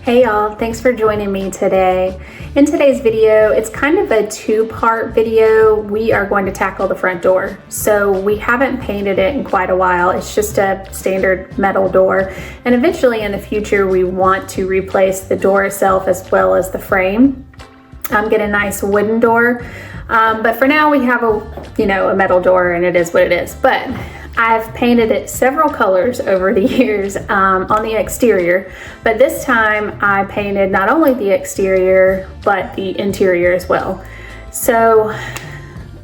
Hey y'all, thanks for joining me today. In today's video, it's kind of a two-part video. We are going to tackle the front door. So we haven't painted it in quite a while. It's just a standard metal door. And eventually in the future, we want to replace the door itself as well as the frame. Get a nice wooden door. But for now we have a metal door and it is what it is. But I've painted it several colors over the years on the exterior, but this time I painted not only the exterior, but the interior as well. So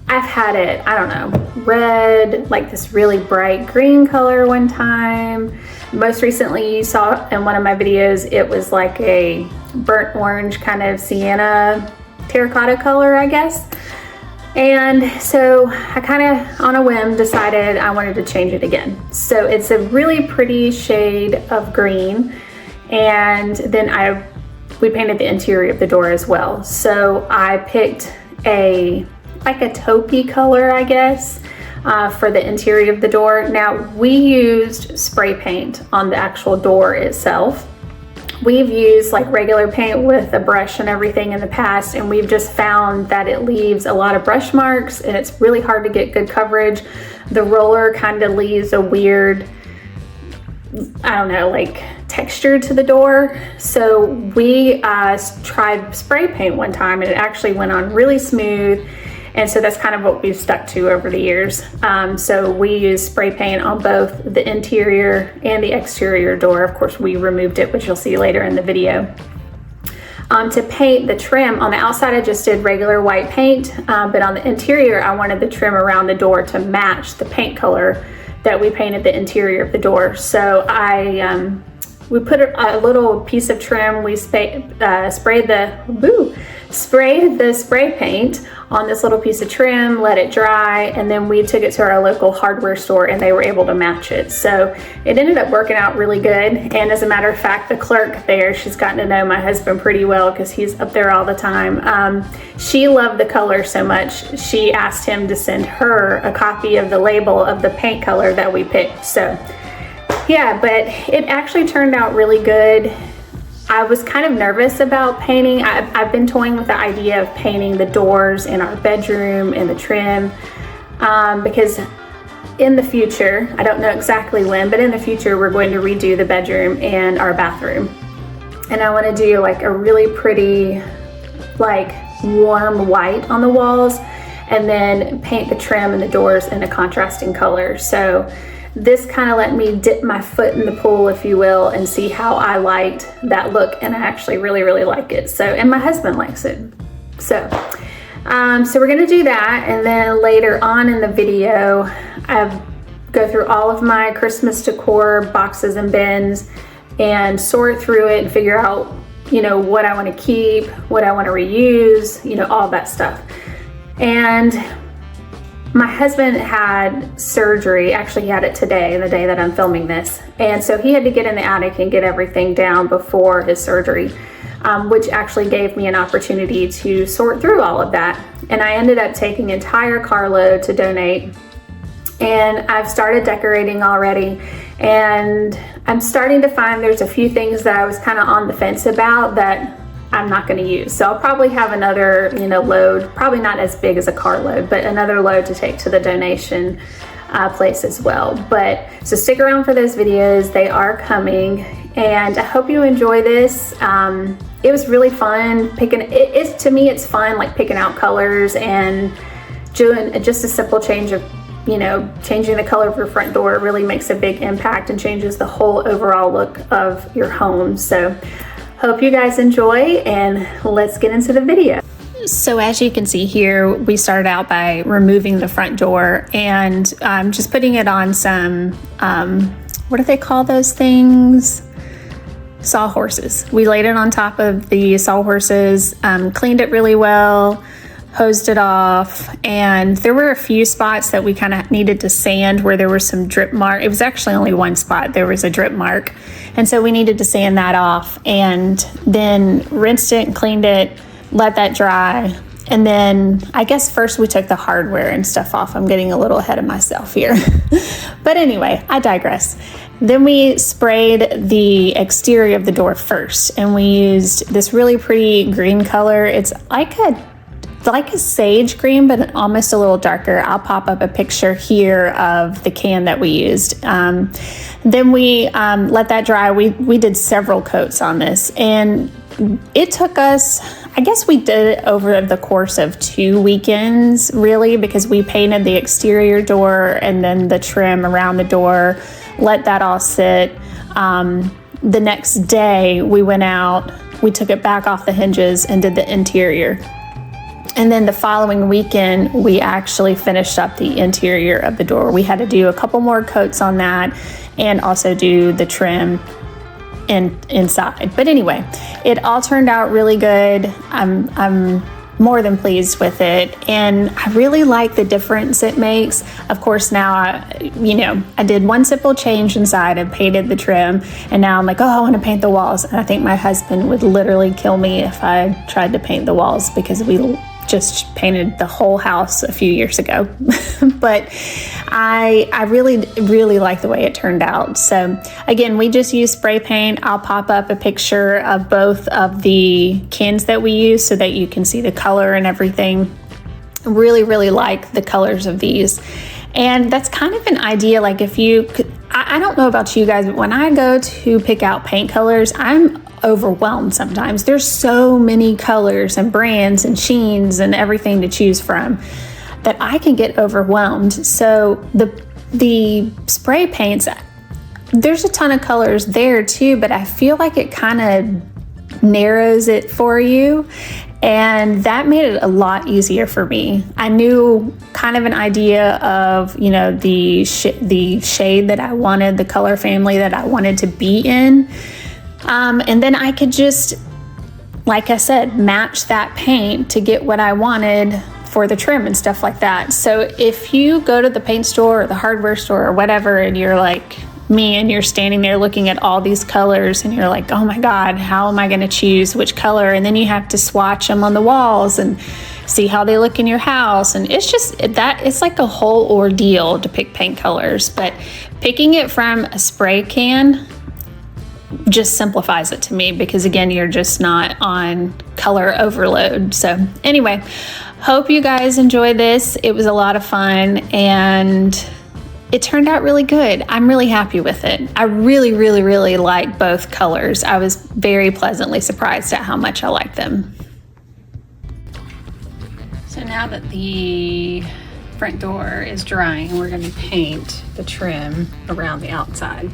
I've had it, I don't know, red, like this really bright green color one time. Most recently you saw in one of my videos, it was like a burnt orange kind of sienna terracotta color, I guess. And so I kind of on a whim decided I wanted to change it again. So it's a really pretty shade of green, and then we painted the interior of the door as well. So I picked like a taupey color, I guess, for the interior of the door. Now we used spray paint on the actual door itself. We've used like regular paint with a brush and everything in the past, and we've just found that it leaves a lot of brush marks and it's really hard to get good coverage. The roller kind of leaves a weird, I don't know, like texture to the door. So we tried spray paint one time and it actually went on really smooth. And so that's kind of what we've stuck to over the years. So we use spray paint on both the interior and the exterior door. Of course, we removed it, which you'll see later in the video. To paint the trim, on the outside I just did regular white paint, but on the interior I wanted the trim around the door to match the paint color that we painted the interior of the door. So we put a little piece of trim, we sprayed the spray paint on this little piece of trim, let it dry, and then we took it to our local hardware store and they were able to match it. So it ended up working out really good. And as a matter of fact, the clerk there, she's gotten to know my husband pretty well because he's up there all the time. She loved the color so much, she asked him to send her a copy of the label of the paint color that we picked. So yeah, but it actually turned out really good. I was kind of nervous about painting. I've been toying with the idea of painting the doors in our bedroom and the trim because in the future, I don't know exactly when, but in the future we're going to redo the bedroom and our bathroom. And I want to do like a really pretty, like warm white on the walls and then paint the trim and the doors in a contrasting color. So this kind of let me dip my foot in the pool, if you will, and see how I liked that look, and I actually really, really like it. So, and my husband likes it. So we're gonna do that, and then later on in the video, I go through all of my Christmas decor boxes and bins and sort through it and figure out, what I want to keep, what I want to reuse, all that stuff. And my husband had surgery, actually he had it today, the day that I'm filming this. And so he had to get in the attic and get everything down before his surgery, which actually gave me an opportunity to sort through all of that. And I ended up taking an entire carload to donate. And I've started decorating already. And I'm starting to find there's a few things that I was kind of on the fence about that I'm not going to use. So I'll probably have another, load, probably not as big as a carload, but another load to take to the donation place as well. But so stick around for those videos. They are coming, and I hope you enjoy this. It was really fun picking. To me, it's fun like picking out colors and doing just a simple change of, changing the color of your front door really makes a big impact and changes the whole overall look of your home. So hope you guys enjoy, and let's get into the video. So as you can see here, we started out by removing the front door and just putting it on some, what do they call those things? Sawhorses. We laid it on top of the sawhorses, cleaned it really well, hosed it off, and there were a few spots that we kind of needed to sand where there was some drip mark. It was actually only one spot, there was a drip mark, and so we needed to sand that off, and then rinsed it and cleaned it, let that dry, And then I guess first we took the hardware and stuff off. I'm getting a little ahead of myself here. But anyway, I digress. Then we sprayed the exterior of the door first, and we used this really pretty green color. It's like a sage green, but almost a little darker. I'll pop up a picture here of the can that we used. Then we let that dry. We did several coats on this, and it took us, I guess we did it over the course of 2 weekends, really, because we painted the exterior door and then the trim around the door, let that all sit. The next day we went out, we took it back off the hinges and did the interior. And then the following weekend, we actually finished up the interior of the door. We had to do a couple more coats on that and also do the trim inside. But anyway, it all turned out really good. I'm more than pleased with it, and I really like the difference it makes. Of course, now I did one simple change inside. I painted the trim, and now I'm like, oh, I want to paint the walls. And I think my husband would literally kill me if I tried to paint the walls, because we just painted the whole house a few years ago. But I really like the way it turned out. So again, we just use spray paint. I'll pop up a picture of both of the cans that we use so that you can see the color and everything. Really like the colors of these. And that's kind of an idea, like if you could, I don't know about you guys, but when I go to pick out paint colors, I'm overwhelmed sometimes. There's so many colors and brands and sheens and everything to choose from that I can get overwhelmed. So the spray paints, there's a ton of colors there too, but I feel like it kind of narrows it for you. And that made it a lot easier for me. I knew kind of an idea of, the shade that I wanted, the color family that I wanted to be in. And then I could just, like I said, match that paint to get what I wanted for the trim and stuff like that. So if you go to the paint store or the hardware store or whatever, and you're like me and you're standing there looking at all these colors and you're like, oh my God, how am I going to choose which color? And then you have to swatch them on the walls and see how they look in your house. And it's just that, it's like a whole ordeal to pick paint colors. But picking it from a spray can just simplifies it to me, because again, you're just not on color overload. So anyway, hope you guys enjoy this. It was a lot of fun and it turned out really good. I'm really happy with it. I really like both colors. I was very pleasantly surprised at how much I like them. So now that the front door is drying, we're going to paint the trim around the outside.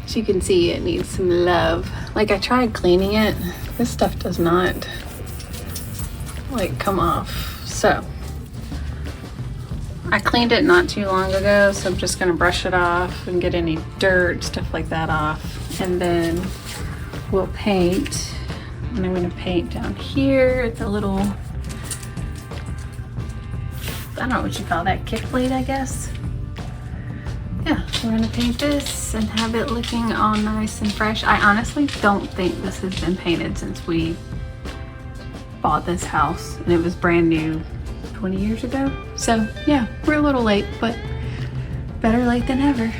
As you can see, it needs some love. Like, I tried cleaning it. This stuff does not come off. So I cleaned it not too long ago, so I'm just gonna brush it off and get any dirt, stuff like that off. And then we'll paint. And I'm gonna paint down here, the little, I don't know what you call that, kick plate, I guess. Yeah, we're gonna paint this and have it looking all nice and fresh. I honestly don't think this has been painted since we bought this house, and it was brand new 20 years ago. So yeah, we're a little late, but better late than never.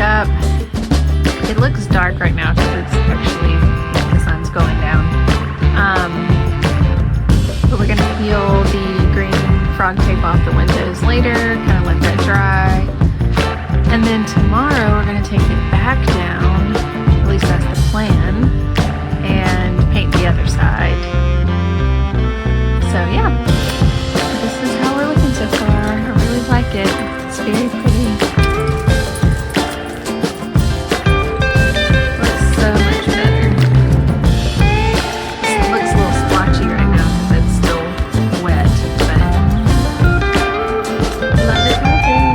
up. It looks dark right now because it's actually, the sun's going down. But we're gonna peel the green frog tape off the windows later, kind of let that dry. And then tomorrow we're gonna take it back down, at least that's the plan, and paint the other side. So yeah, this is how we're looking so far. I really like it. It's very pretty. Looks so much better. It looks a little splotchy right now because it's still wet, but love it how it is.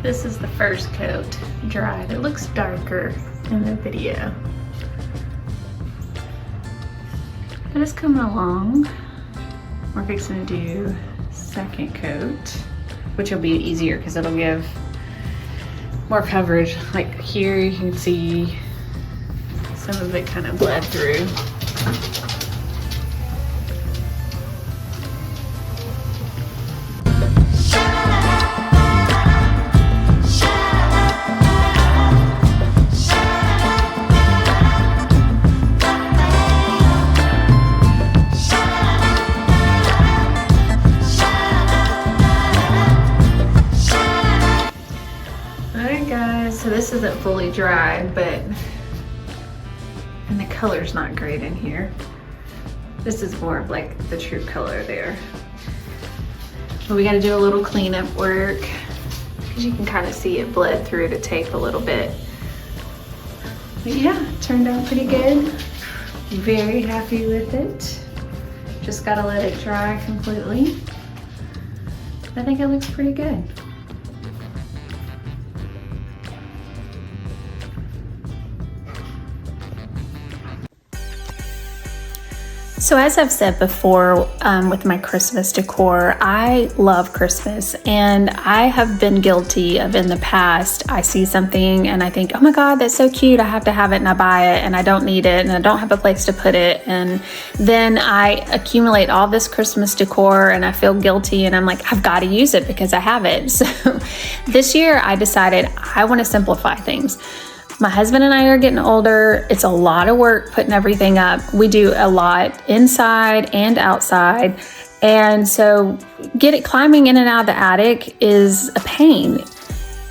This is the first coat dried. It looks darker in the video, but it's coming along. We're fixing to do second coat, which will be easier because it'll give more coverage. Like here you can see some of it kind of bled through. So this isn't fully dry, but, and the color's not great in here. This is more of like the true color there. But we gotta do a little cleanup work because you can kind of see it bled through the tape a little bit. But yeah, it turned out pretty good. Very happy with it. Just gotta let it dry completely. I think it looks pretty good. So as I've said before with my Christmas decor, I love Christmas, and I have been guilty of in the past, I see something and I think, oh my God, that's so cute, I have to have it, and I buy it and I don't need it and I don't have a place to put it, and then I accumulate all this Christmas decor and I feel guilty and I'm like, I've got to use it because I have it. So this year I decided I want to simplify things. My husband and I are getting older. It's a lot of work putting everything up. We do a lot inside and outside. And so climbing in and out of the attic is a pain.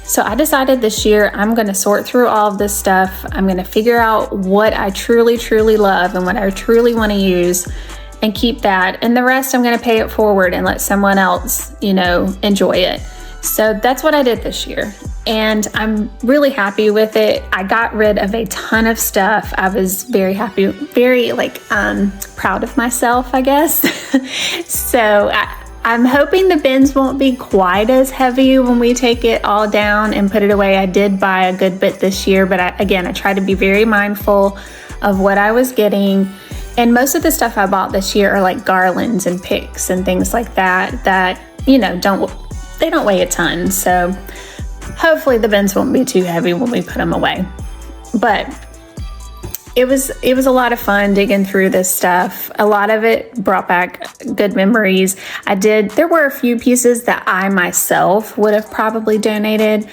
So I decided this year I'm going to sort through all of this stuff. I'm going to figure out what I truly, truly love and what I truly want to use and keep that. And the rest I'm going to pay it forward and let someone else, enjoy it. So that's what I did this year, and I'm really happy with it. I got rid of a ton of stuff. I was very happy, very proud of myself, I guess. So I'm hoping the bins won't be quite as heavy when we take it all down and put it away. I did buy a good bit this year, but I try to be very mindful of what I was getting. And most of the stuff I bought this year are like garlands and picks and things like that they don't weigh a ton, so hopefully the bins won't be too heavy when we put them away. But it was a lot of fun digging through this stuff. A lot of it brought back good memories. There were a few pieces that I myself would have probably donated,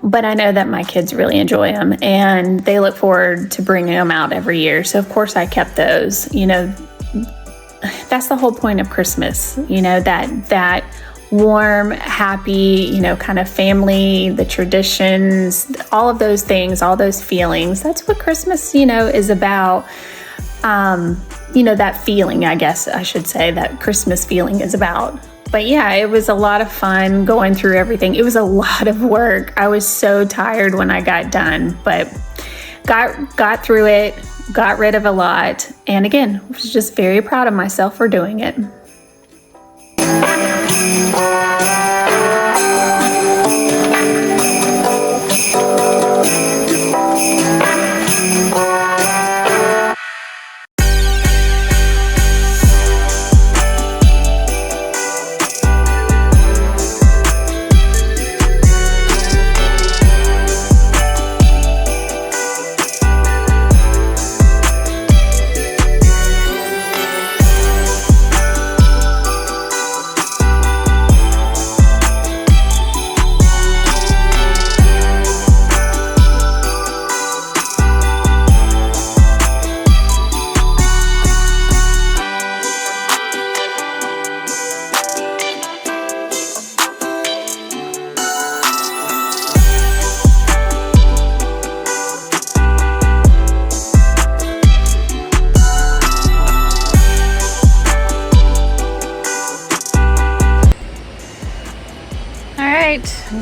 but I know that my kids really enjoy them and they look forward to bringing them out every year. So of course I kept those. That's the whole point of Christmas, that warm, happy, you know, kind of family, the traditions, all of those things, all those feelings. That's what Christmas, you know, is about. You know, that feeling, I guess I should say, that Christmas feeling is about. But yeah, it was a lot of fun going through everything. It was a lot of work. I was so tired when I got done, but got through it, got rid of a lot. And again, was just very proud of myself for doing it.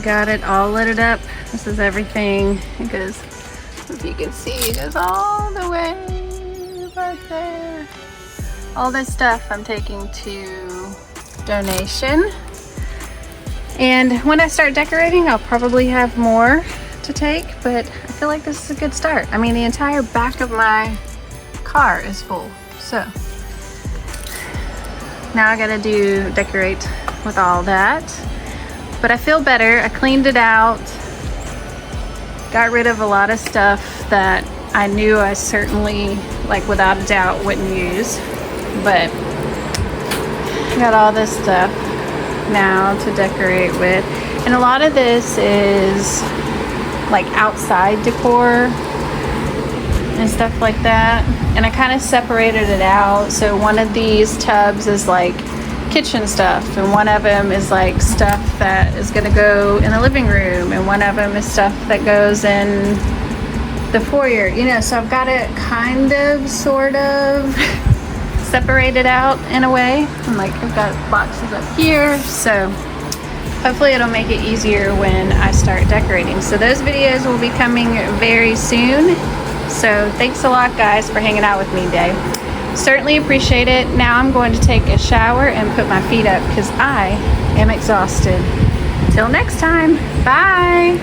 Got it all lit up. This is everything. It goes, if you can see, it goes all the way back there. All this stuff I'm taking to donation. And when I start decorating, I'll probably have more to take, but I feel like this is a good start. I mean, the entire back of my car is full. So now I gotta decorate with all that. But I feel better. I cleaned it out, got rid of a lot of stuff that I knew I certainly, like without a doubt, wouldn't use. But I got all this stuff now to decorate with. And a lot of this is like outside decor and stuff like that. And I kind of separated it out. So one of these tubs is like kitchen stuff, and one of them is like stuff that is going to go in the living room, and one of them is stuff that goes in the foyer, you know. So I've got it kind of sort of separated out in a way, and like I've got boxes up here, so hopefully it'll make it easier when I start decorating. So those videos will be coming very soon. So thanks a lot, guys, for hanging out with me today. Certainly appreciate it. Now I'm going to take a shower and put my feet up because I am exhausted. Till next time, bye.